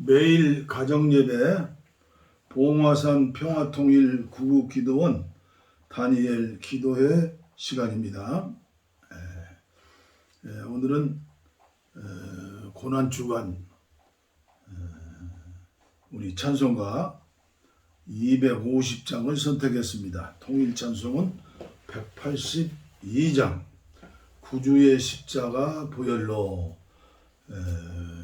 매일 가정예배 봉화산 평화통일 구국기도원 다니엘 기도회 시간입니다. 오늘은 고난주간 우리 찬송가 250장을 선택했습니다. 통일 찬송은 182장 구주의 십자가 보혈로.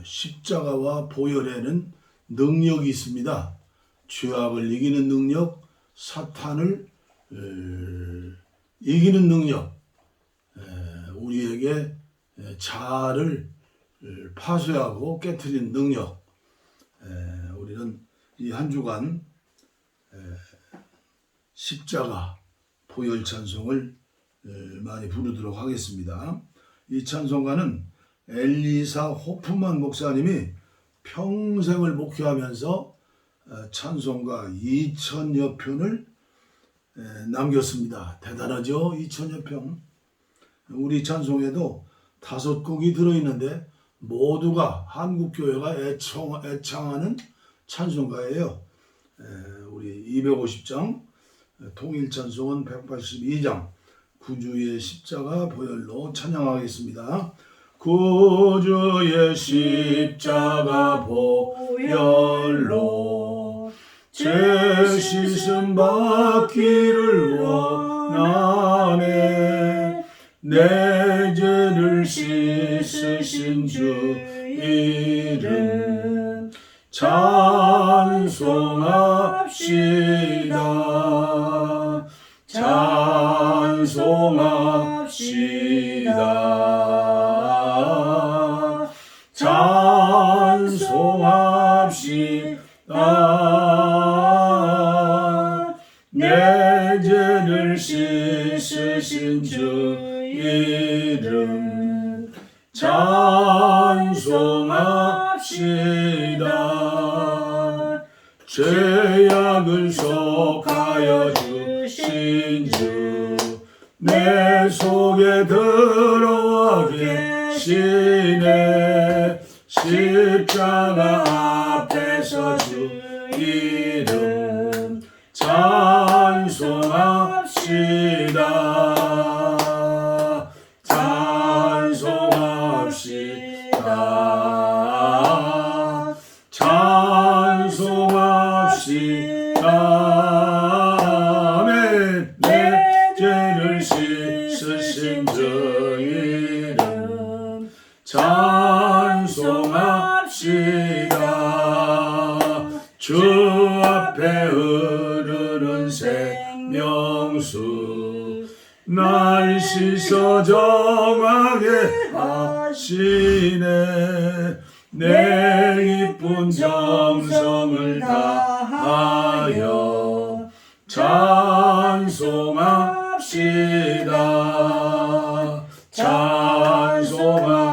십자가와 보혈에는 능력이 있습니다. 죄악을 이기는 능력, 사탄을 이기는 능력, 우리에게 자아를 파쇄하고 깨트리는 능력. 우리는 이 한 주간 십자가 보혈 찬송을 많이 부르도록 하겠습니다. 이 찬송가는 엘리사 호프만 목사님이 평생을 목회하면서 찬송가 2000여 편을 남겼습니다. 대단하죠? 2000여 편. 우리 찬송에도 5곡이 들어있는데 모두가 한국교회가 애창하는 찬송가예요. 우리 250장, 통일찬송은 182장, 구주의 십자가 보혈로 찬양하겠습니다. 구주의 십자가 보혈로 죄 씻음 받기를 원하네. 내 죄를 씻으신 주 이름 찬송합시다. 찬송합시다. 찬송합시다. 내 죄를 씻으신 주 이름 찬송합시다. 죄악을 속하여 주신 주 내 속에 들어와 계시네. 십자가 앞에서 주 이름 찬송합시다. 찬송합시다. 찬송합시다. 내 죄를 씻으신 주 이름 찬송합시다. 주 앞에 흐르는 생명수 날 씻어 정하게 하시네. 내 기쁜 정성을 다하여 찬송합시다. 찬송합시다.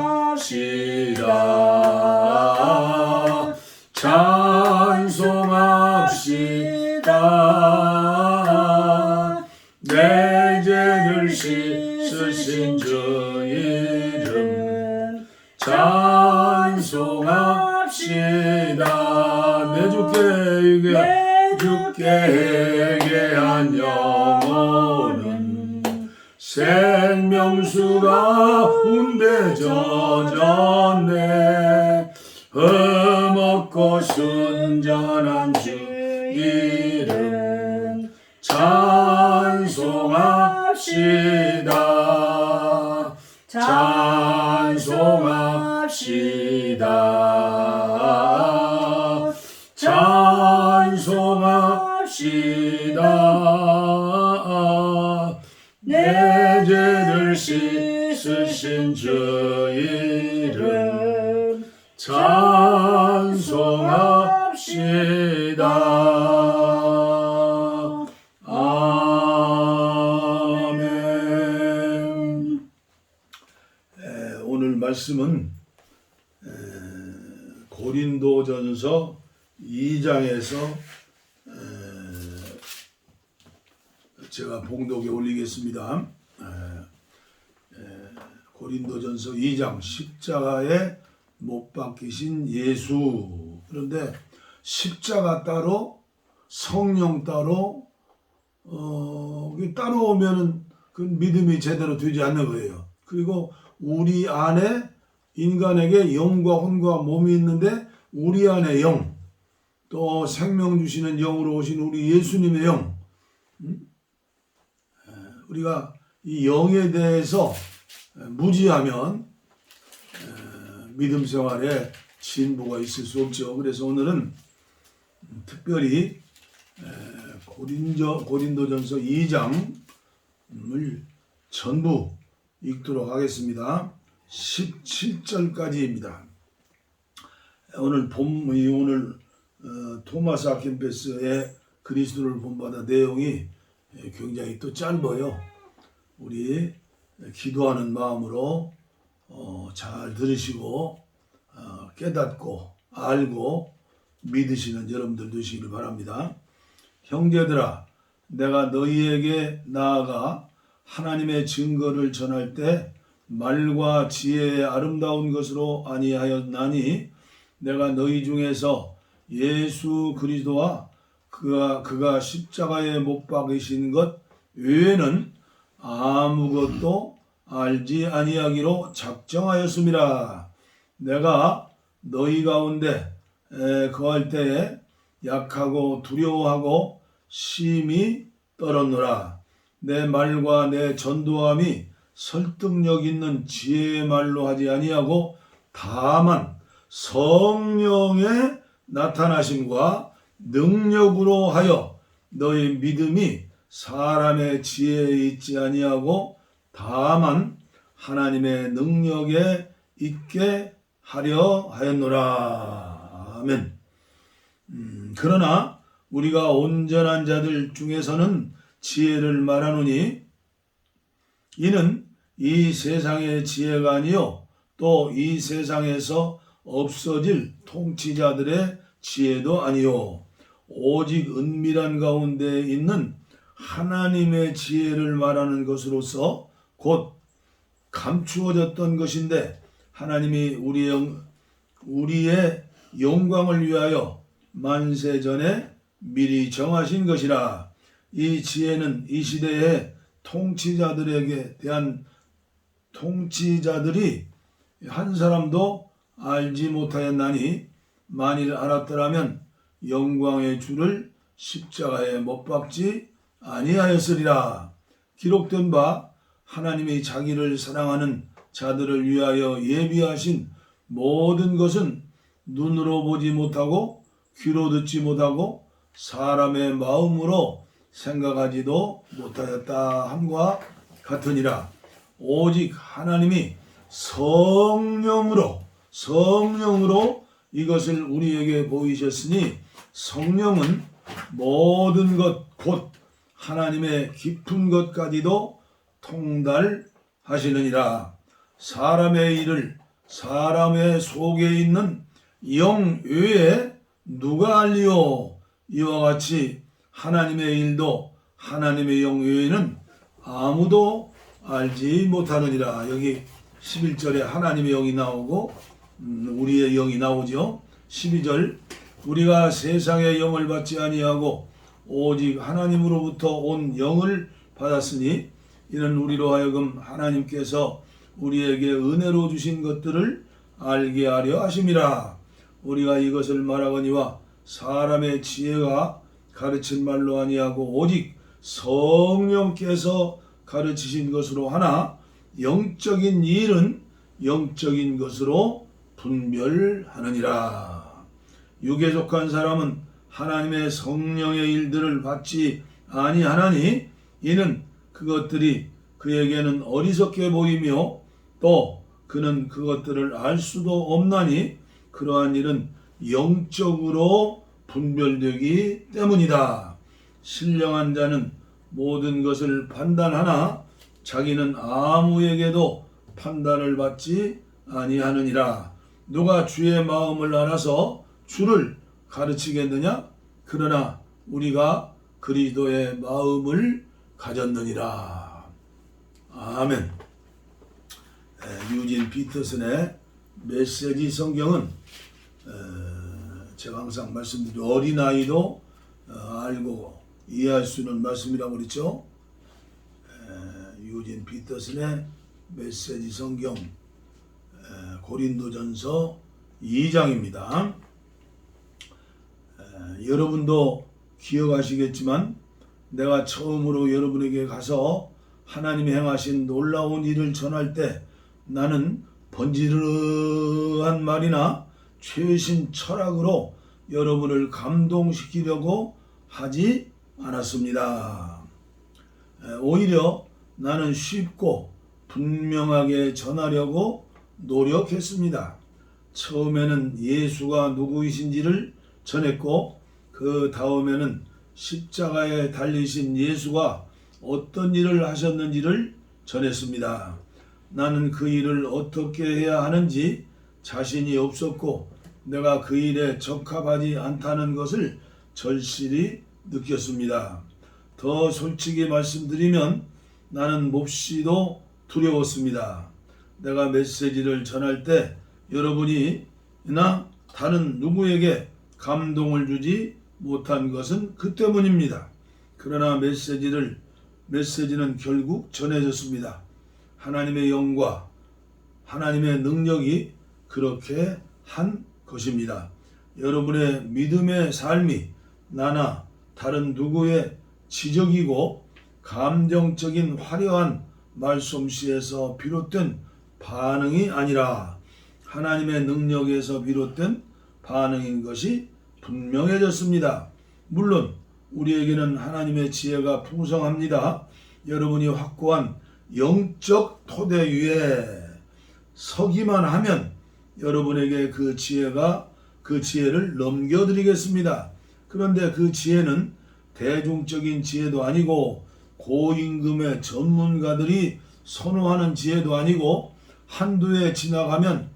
찬송합시다. 내 죄를 씻으신 주 이름 찬송합시다. 내 주께 회개한 영혼은 생명수 가운데 젖었네. 흠없고 순전한 주 이름 찬송합시다. 찬송합시다. 찬송합시다. 내 죄를 씻으신 주 이름 찬송합시다. 아멘. 오늘 말씀은 고린도전서 2장에서 제가 봉독에 올리겠습니다. 고린도전서 2장 십자가에 못 박히신 예수 그런데 십자가 따로 성령 따로 따로 오면은 그 믿음이 제대로 되지 않는 거예요. 그리고 우리 안에 인간에게 영과 혼과 몸이 있는데 우리 안에 영, 또 생명 주시는 영으로 오신 우리 예수님의 영, 우리가 이 영에 대해서 무지하면 믿음 생활에 진보가 있을 수 없죠. 그래서 오늘은 특별히 고린도전서 2장을 전부 읽도록 하겠습니다. 17절까지입니다. 오늘 토마스 아킨페스의 그리스도를 본받아 내용이 굉장히 또 짧아요. 우리 기도하는 마음으로 잘 들으시고 깨닫고 알고 믿으시는 여러분들 되시기를 바랍니다. 형제들아, 내가 너희에게 나아가 하나님의 증거를 전할 때 말과 지혜의 아름다운 것으로 아니하였나니 내가 너희 중에서 예수 그리스도와 그가 십자가에 못 박이신 것 외에는 아무것도 알지 아니하기로 작정하였음이라. 내가 너희 가운데 거할 때에 약하고 두려워하고 심히 떨었노라. 내 말과 내 전도함이 설득력 있는 지혜의 말로 하지 아니하고 다만 성령의 나타나심과 능력으로 하여 너희 믿음이 사람의 지혜에 있지 아니하고 다만 하나님의 능력에 있게 하려 하였노라. 아멘. 그러나 우리가 온전한 자들 중에서는 지혜를 말하노니 이는 이 세상의 지혜가 아니요 또 이 세상에서 없어질 통치자들의 지혜도 아니요 오직 은밀한 가운데 있는 하나님의 지혜를 말하는 것으로서 곧 감추어졌던 것인데 하나님이 우리의 영광을 위하여 만세전에 미리 정하신 것이라. 이 지혜는 이 시대의 통치자들이 한 사람도 알지 못하였나니 만일 알았더라면 영광의 주를 십자가에 못 박지 아니하였으리라. 기록된 바 하나님이 자기를 사랑하는 자들을 위하여 예비하신 모든 것은 눈으로 보지 못하고 귀로 듣지 못하고 사람의 마음으로 생각하지도 못하였다 함과 같으니라. 오직 하나님이 성령으로 이것을 우리에게 보이셨으니 성령은 모든 것 곧 하나님의 깊은 것까지도 통달하시느니라. 사람의 일을 사람의 속에 있는 영 외에 누가 알리요? 이와 같이 하나님의 일도 하나님의 영 외에는 아무도 알지 못하느니라. 여기 11절에 하나님의 영이 나오고 우리의 영이 나오죠. 12절 우리가 세상의 영을 받지 아니하고 오직 하나님으로부터 온 영을 받았으니 이는 우리로 하여금 하나님께서 우리에게 은혜로 주신 것들을 알게 하려 하심이라. 우리가 이것을 말하거니와 사람의 지혜가 가르친 말로 아니하고 오직 성령께서 가르치신 것으로 하나 영적인 일은 영적인 것으로 분별하느니라. 육에 속한 사람은 하나님의 성령의 일들을 받지 아니하나니 이는 그것들이 그에게는 어리석게 보이며 또 그는 그것들을 알 수도 없나니 그러한 일은 영적으로 분별되기 때문이다. 신령한 자는 모든 것을 판단하나 자기는 아무에게도 판단을 받지 아니하느니라. 누가 주의 마음을 알아서 주를 가르치겠느냐? 그러나 우리가 그리스도의 마음을 가졌느니라. 아멘. 유진 피터슨의 메시지 성경은 제가 항상 말씀드린 어린아이도 알고 이해할 수 있는 말씀이라고 그랬죠. 유진 피터슨의 메시지 성경 고린도전서 2장입니다. 여러분도 기억하시겠지만 내가 처음으로 여러분에게 가서 하나님이 행하신 놀라운 일을 전할 때 나는 번지르르한 말이나 최신 철학으로 여러분을 감동시키려고 하지 않았습니다. 오히려 나는 쉽고 분명하게 전하려고 노력했습니다. 처음에는 예수가 누구이신지를 전했고 그 다음에는 십자가에 달리신 예수가 어떤 일을 하셨는지를 전했습니다. 나는 그 일을 어떻게 해야 하는지 자신이 없었고 내가 그 일에 적합하지 않다는 것을 절실히 느꼈습니다. 더 솔직히 말씀드리면 나는 몹시도 두려웠습니다. 내가 메시지를 전할 때 여러분이나 다른 누구에게 감동을 주지 못한 것은 그 때문입니다. 그러나 메시지는 결국 전해졌습니다. 하나님의 영과 하나님의 능력이 그렇게 한 것입니다. 여러분의 믿음의 삶이 나나 다른 누구의 지적이고 감정적인 화려한 말솜씨에서 비롯된 반응이 아니라 하나님의 능력에서 비롯된 반응인 것이 분명해졌습니다. 물론 우리에게는 하나님의 지혜가 풍성합니다. 여러분이 확고한 영적 토대 위에 서기만 하면 여러분에게 그 지혜를 넘겨드리겠습니다. 그런데 그 지혜는 대중적인 지혜도 아니고 고임금의 전문가들이 선호하는 지혜도 아니고 한두 해 지나가면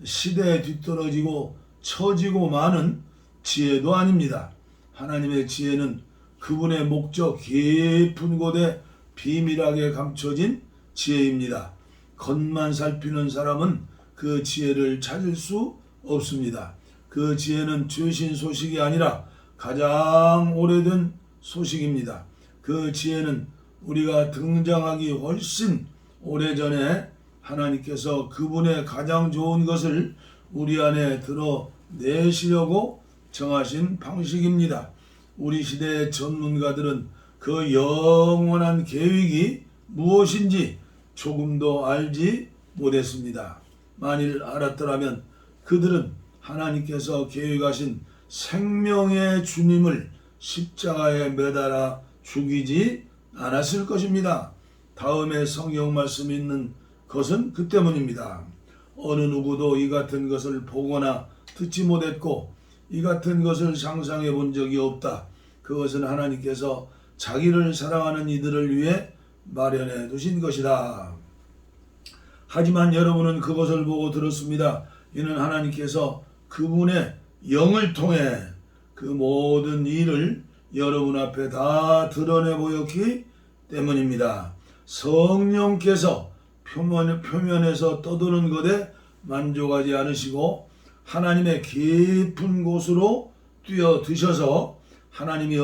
시대에 뒤떨어지고 처지고 마는 지혜도 아닙니다. 하나님의 지혜는 그분의 목적 깊은 곳에 비밀하게 감춰진 지혜입니다. 겉만 살피는 사람은 그 지혜를 찾을 수 없습니다. 그 지혜는 최신 소식이 아니라 가장 오래된 소식입니다. 그 지혜는 우리가 등장하기 훨씬 오래전에 하나님께서 그분의 가장 좋은 것을 우리 안에 드러내시려고 정하신 방식입니다. 우리 시대의 전문가들은 그 영원한 계획이 무엇인지 조금도 알지 못했습니다. 만일 알았더라면 그들은 하나님께서 계획하신 생명의 주님을 십자가에 매달아 죽이지 않았을 것입니다. 다음에 성경 말씀이 있는 것은 그 때문입니다. 어느 누구도 이 같은 것을 보거나 듣지 못했고 이 같은 것을 상상해 본 적이 없다. 그것은 하나님께서 자기를 사랑하는 이들을 위해 마련해 두신 것이다. 하지만 여러분은 그것을 보고 들었습니다. 이는 하나님께서 그분의 영을 통해 그 모든 일을 여러분 앞에 다 드러내 보였기 때문입니다. 성령께서 표면에서 떠도는 것에 만족하지 않으시고 하나님의 깊은 곳으로 뛰어드셔서 하나님이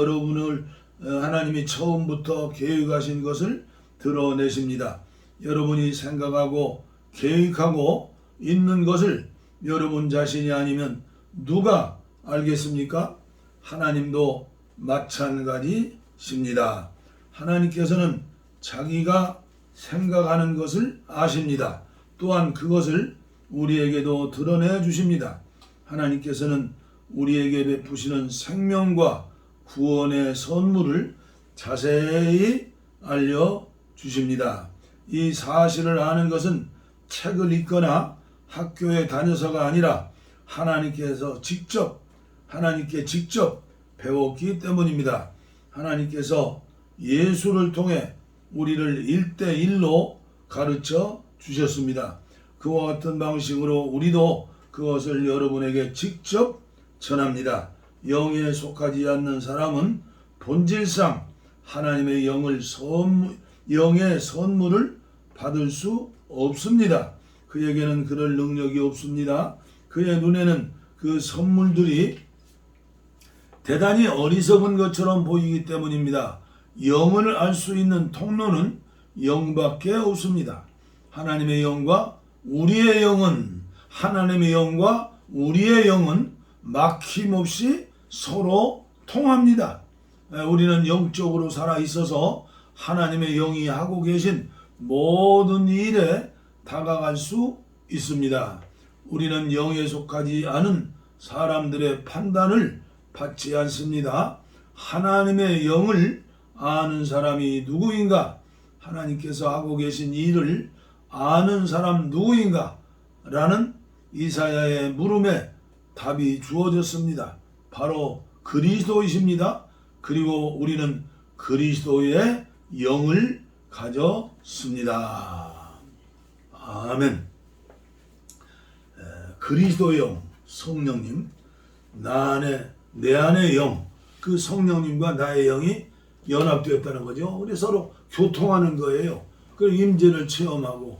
처음부터 계획하신 것을 드러내십니다. 여러분이 생각하고 계획하고 있는 것을 여러분 자신이 아니면 누가 알겠습니까? 하나님도 마찬가지십니다. 하나님께서는 자기가 생각하는 것을 아십니다. 또한 그것을 우리에게도 드러내 주십니다. 하나님께서는 우리에게 베푸시는 생명과 구원의 선물을 자세히 알려주십니다. 이 사실을 아는 것은 책을 읽거나 학교에 다녀서가 아니라 하나님께 직접 배웠기 때문입니다. 하나님께서 예수를 통해 우리를 1대1로 가르쳐 주셨습니다. 그와 같은 방식으로 우리도 그것을 여러분에게 직접 전합니다. 영에 속하지 않는 사람은 본질상 하나님의 영의 선물을 받을 수 없습니다. 그에게는 그럴 능력이 없습니다. 그의 눈에는 그 선물들이 대단히 어리석은 것처럼 보이기 때문입니다. 영을 알 수 있는 통로는 영밖에 없습니다. 하나님의 영과 우리의 영은 막힘없이 서로 통합니다. 우리는 영적으로 살아 있어서 하나님의 영이 하고 계신 모든 일에 다가갈 수 있습니다. 우리는 영에 속하지 않은 사람들의 판단을 받지 않습니다. 하나님의 영을 아는 사람이 누구인가? 하나님께서 하고 계신 일을 아는 사람 누구인가? 라는 이사야의 물음에 답이 주어졌습니다. 바로 그리스도이십니다. 그리고 우리는 그리스도의 영을 가졌습니다. 아멘. 그리스도의 영, 성령님, 내 안의 영, 그 성령님과 나의 영이 연합되었다는 거죠. 그래서 서로 교통하는 거예요. 그 임재를 체험하고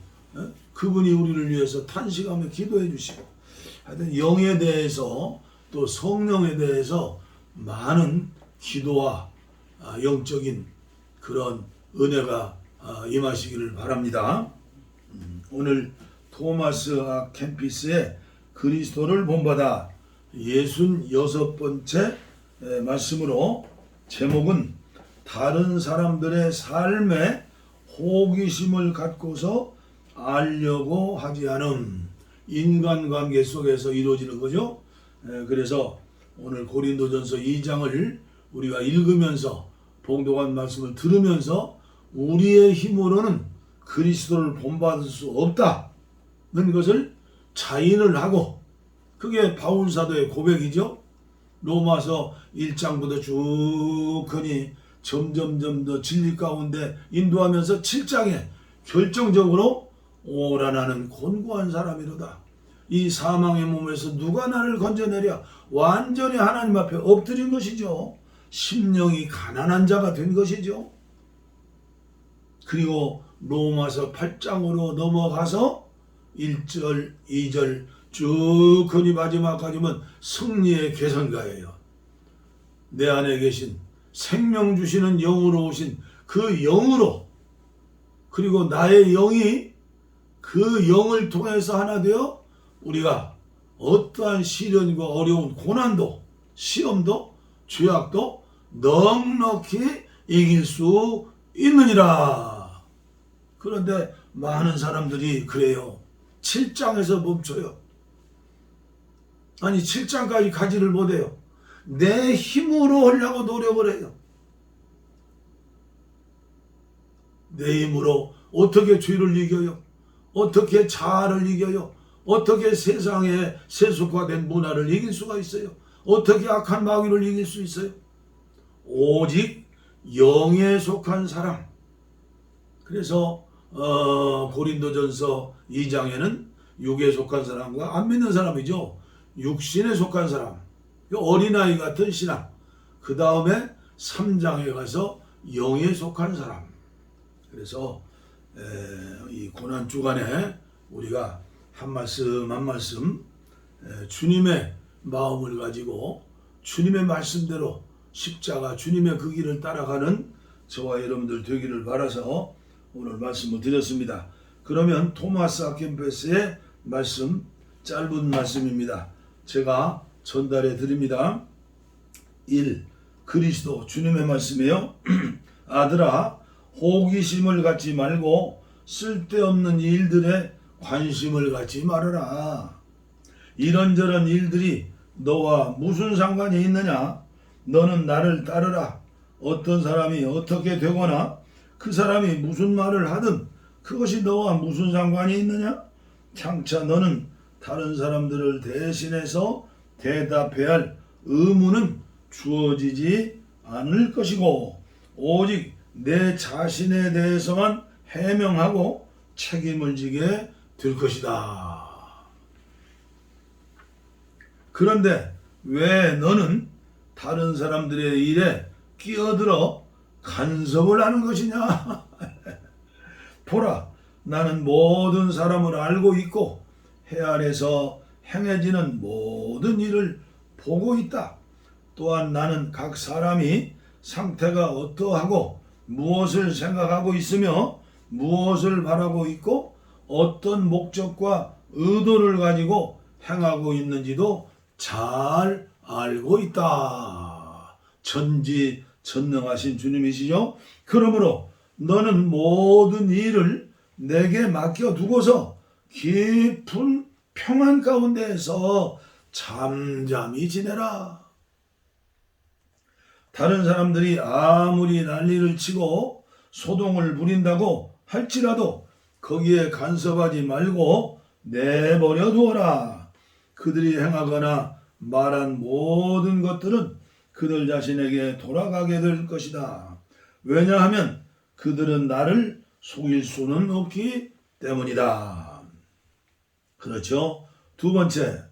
그분이 우리를 위해서 탄식하며 기도해 주시고, 하여튼 영에 대해서 또 성령에 대해서 많은 기도와 영적인 그런 은혜가 임하시기를 바랍니다. 오늘 토마스 아 캠피스의 그리스도를 본받아 66번째 말씀으로, 제목은 다른 사람들의 삶에 호기심을 갖고서 알려고 하지 않음. 인간관계 속에서 이루어지는 거죠. 그래서 오늘 고린도전서 2장을 우리가 읽으면서 봉독한 말씀을 들으면서 우리의 힘으로는 그리스도를 본받을 수 없다는 것을 자인을 하고, 그게 바울사도의 고백이죠. 로마서 1장부터 쭉 하니 점점점 더 진리 가운데 인도하면서 7장에 결정적으로 오라 나는 곤고한 사람이로다. 이 사망의 몸에서 누가 나를 건져내랴. 완전히 하나님 앞에 엎드린 것이죠. 심령이 가난한 자가 된 것이죠. 그리고 로마서 8장으로 넘어가서 1절, 2절 쭉 하니 마지막까지는 승리의 개선가예요. 내 안에 계신 생명 주시는 영으로 오신 그 영으로, 그리고 나의 영이 그 영을 통해서 하나 되어 우리가 어떠한 시련과 어려운 고난도, 시험도, 죄악도 넉넉히 이길 수 있느니라. 그런데 많은 사람들이 그래요. 7장에서 멈춰요. 아니 7장까지 가지를 못해요. 내 힘으로 하려고 노력을 해요. 내 힘으로 어떻게 죄를 이겨요? 어떻게 자아를 이겨요? 어떻게 세상에 세속화된 문화를 이길 수가 있어요? 어떻게 악한 마귀를 이길 수 있어요? 오직 영에 속한 사람. 그래서 고린도전서 2장에는 육에 속한 사람과 안 믿는 사람이죠. 육신에 속한 사람, 어린아이 같은 신앙. 그 다음에 3장에 가서 영에 속한 사람. 그래서 이 고난주간에 우리가 한 말씀 한 말씀 주님의 마음을 가지고 주님의 말씀대로 십자가 주님의 그 길을 따라가는 저와 여러분들 되기를 바라서 오늘 말씀을 드렸습니다. 그러면 토마스 아 캠피스의 말씀, 짧은 말씀입니다. 제가 전달해 드립니다. 1. 그리스도, 주님의 말씀이에요. 아들아, 호기심을 갖지 말고 쓸데없는 일들에 관심을 갖지 말아라. 이런저런 일들이 너와 무슨 상관이 있느냐? 너는 나를 따르라. 어떤 사람이 어떻게 되거나 그 사람이 무슨 말을 하든 그것이 너와 무슨 상관이 있느냐? 장차 너는 다른 사람들을 대신해서 대답해야 할 의무는 주어지지 않을 것이고 오직 내 자신에 대해서만 해명하고 책임을 지게 될 것이다. 그런데 왜 너는 다른 사람들의 일에 끼어들어 간섭을 하는 것이냐? 보라, 나는 모든 사람을 알고 있고 해 아래서 행해지는 모든 일을 보고 있다. 또한 나는 각 사람이 상태가 어떠하고 무엇을 생각하고 있으며 무엇을 바라고 있고 어떤 목적과 의도를 가지고 행하고 있는지도 잘 알고 있다. 전지전능하신 주님이시죠. 그러므로 너는 모든 일을 내게 맡겨두고서 깊은 평안 가운데에서 잠잠히 지내라. 다른 사람들이 아무리 난리를 치고 소동을 부린다고 할지라도 거기에 간섭하지 말고 내버려 두어라. 그들이 행하거나 말한 모든 것들은 그들 자신에게 돌아가게 될 것이다. 왜냐하면 그들은 나를 속일 수는 없기 때문이다. 그렇죠? 두 번째,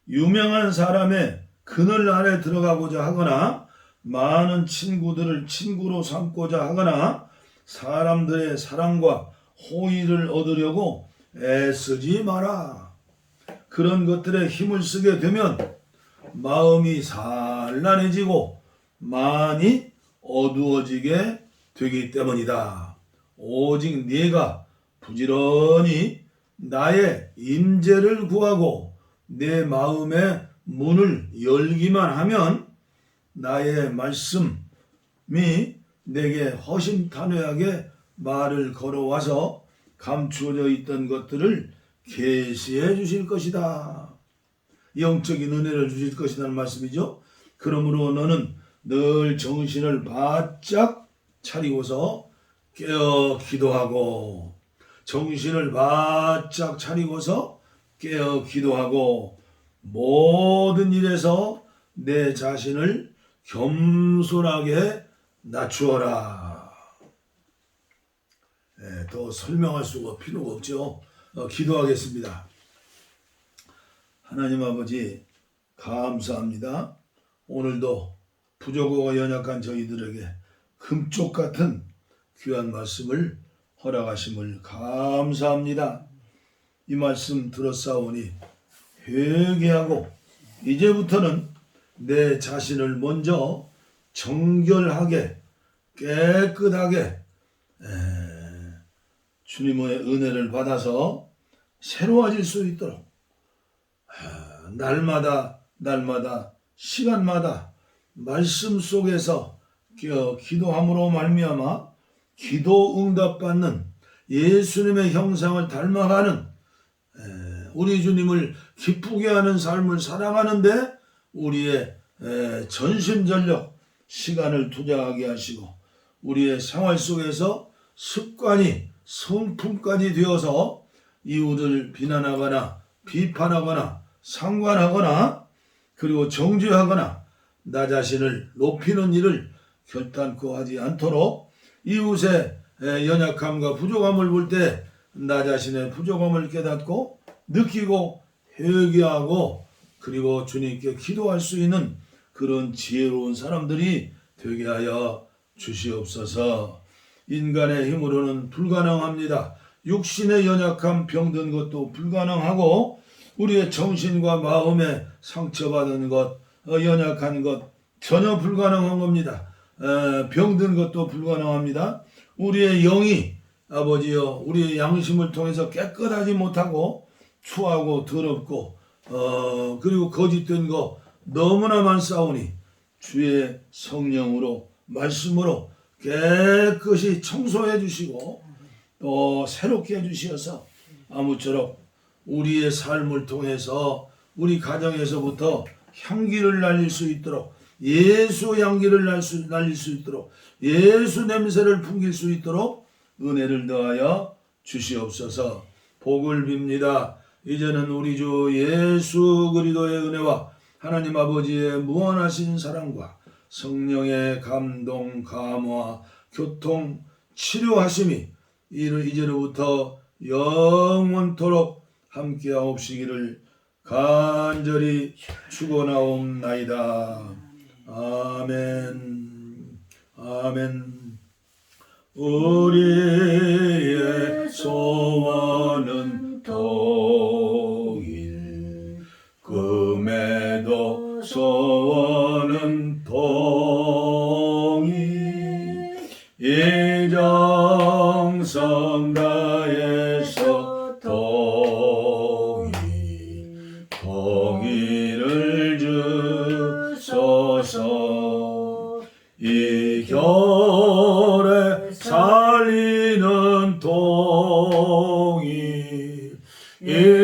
유명한 사람의 그늘 안에 들어가고자 하거나 많은 친구들을 친구로 삼고자 하거나 사람들의 사랑과 호의를 얻으려고 애쓰지 마라. 그런 것들에 힘을 쓰게 되면 마음이 산란해지고 많이 어두워지게 되기 때문이다. 오직 네가 부지런히 나의 임재를 구하고 내 마음의 문을 열기만 하면 나의 말씀이 내게 허심탄회하게 말을 걸어와서 감추어져 있던 것들을 계시해 주실 것이다. 영적인 은혜를 주실 것이라는 말씀이죠. 그러므로 너는 늘 정신을 바짝 차리고서 깨어 기도하고 정신을 바짝 차리고서 깨어 기도하고 모든 일에서 내 자신을 겸손하게 낮추어라. 더 설명할 수가 필요가 없죠. 기도하겠습니다. 하나님 아버지 감사합니다. 오늘도 부족하고 연약한 저희들에게 금쪽 같은 귀한 말씀을 허락하심을 감사합니다. 이 말씀 들었사오니 회개하고 이제부터는 내 자신을 먼저 정결하게 깨끗하게 주님의 은혜를 받아서 새로워질 수 있도록 날마다 시간마다 말씀 속에서 기도함으로 말미암아 기도 응답받는 예수님의 형상을 닮아가는 우리 주님을 기쁘게 하는 삶을 살아가는데 우리의 전심전력 시간을 투자하게 하시고 우리의 생활 속에서 습관이 성품까지 되어서 이웃을 비난하거나 비판하거나 상관하거나 그리고 정죄하거나 나 자신을 높이는 일을 결단코 하지 않도록 이웃의 연약함과 부족함을 볼 때 나 자신의 부족함을 깨닫고 느끼고 회개하고 그리고 주님께 기도할 수 있는 그런 지혜로운 사람들이 되게 하여 주시옵소서. 인간의 힘으로는 불가능합니다. 육신의 연약함 병든 것도 불가능하고 우리의 정신과 마음에 상처받은 것, 연약한 것 전혀 불가능한 겁니다. 병든 것도 불가능합니다. 우리의 영이 아버지여 우리의 양심을 통해서 깨끗하지 못하고 추하고 더럽고 그리고 거짓된 거 너무나 많사오니 주의 성령으로 말씀으로 깨끗이 청소해 주시고 또 새롭게 해주시어서 아무쪼록 우리의 삶을 통해서 우리 가정에서부터 향기를 날릴 수 있도록 예수 향기를 날릴 수 있도록 예수 냄새를 풍길 수 있도록 은혜를 더하여 주시옵소서. 복을 빕니다. 이제는 우리 주 예수 그리스도의 은혜와 하나님 아버지의 무한하신 사랑과 성령의 감동, 감화, 교통, 치료하심이 이제로부터 영원토록 함께하옵시기를 간절히 축원하옵나이다. 아멘. 아멘. 우리의 소원은 통일 금에도 소원은 동의 이정성 다해서 동의를 주소서. 이 결에 살리는 동의 이